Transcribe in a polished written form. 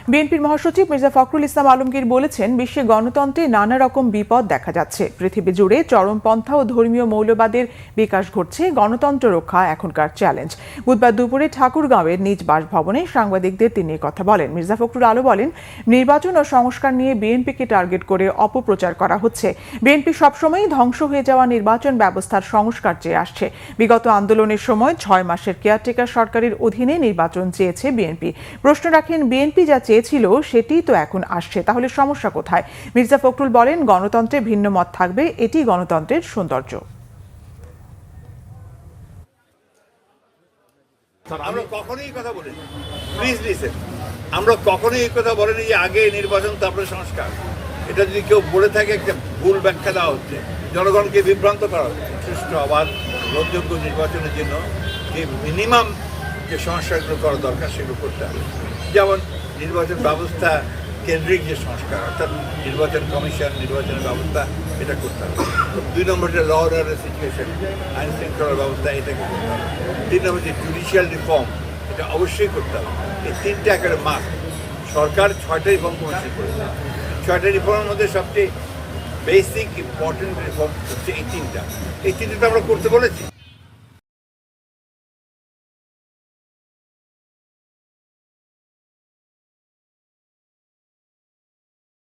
বিএনপির মহাসচিব মির্জা ফখরুল ইসলাম আলমগীর বলেছেন, বিশ্বে গণতন্ত্রে নানা রকম বিপদ দেখা যাচ্ছে। পৃথিবী জুড়ে চরমপন্থা ও ধর্মীয় মৌলবাদের বিকাশ ঘটছে। গণতন্ত্র রক্ষা এখনকার চ্যালেঞ্জ। বুধবার দুপুরে ঠাকুরগাঁওয়ের নিজ বাসভবনে সাংবাদিকদের তিনি কথা বলেন। মির্জা ফখরুল আলো বলেন, নির্বাচন ও সংস্কার নিয়ে বিএনপিকে টার্গেট করে অপপ্রচার করা হচ্ছে। বিএনপি সবসময়ই ধ্বংস হয়ে যাওয়া নির্বাচন ব্যবস্থার সংস্কার চেয়ে আসছে। বিগত আন্দোলনের সময় 6 মাসের কেয়ারটেকার সরকারের অধীনে নির্বাচন চেয়েছে বিএনপি। প্রশ্ন রাখেন, বিএনপি যা চেয়েছিল সেটিই তো এখন আসছে, তাহলে সমস্যা কোথায়? মির্জা ফখরুল বলেন, গণতন্ত্রে ভিন্ন মত থাকবে, এটি গণতন্ত্রের সৌন্দর্য। আমরা কখনোই এই কথা বলিনি, প্লিজ লিসেন, আমরা কখনোই এই কথা বলিনি যে আগে নির্বাচন তারপরে সংস্কার। এটা যদি কেউ বলে থাকে, একটা ভুল ব্যাখ্যা দেওয়া হচ্ছে, জনগণকে বিভ্রান্ত করা হচ্ছে। সুষ্ঠু অবাধ গ্রহণযোগ্য নির্বাচনের জন্য যে মিনিমাম যে সংস্কারগুলো করা দরকার সেগুলো করতে হবে। যেমন নির্বাচন ব্যবস্থা কেন্দ্রিক যে সংস্কার, অর্থাৎ নির্বাচন কমিশন, নির্বাচনের ব্যবস্থা, এটা করতে হবে। 2 নম্বরটা ল অ্যান্ড অর্ডার সিচুয়েশন, আইন শৃঙ্খলার ব্যবস্থা, এটাকে করতে হবে। 3 নম্বর যে জুডিশিয়াল রিফর্ম, এটা অবশ্যই করতে হবে। এই 3টা একেবারে মাস্ট। সরকার 6টা রিফর্ম কমিশন করেছে। 6টা রিফর্মের মধ্যে সবচেয়ে বেসিক ইম্পর্টেন্ট রিফর্ম হচ্ছে এই 3টা। এই 3টা আমরা করতে বলেছি।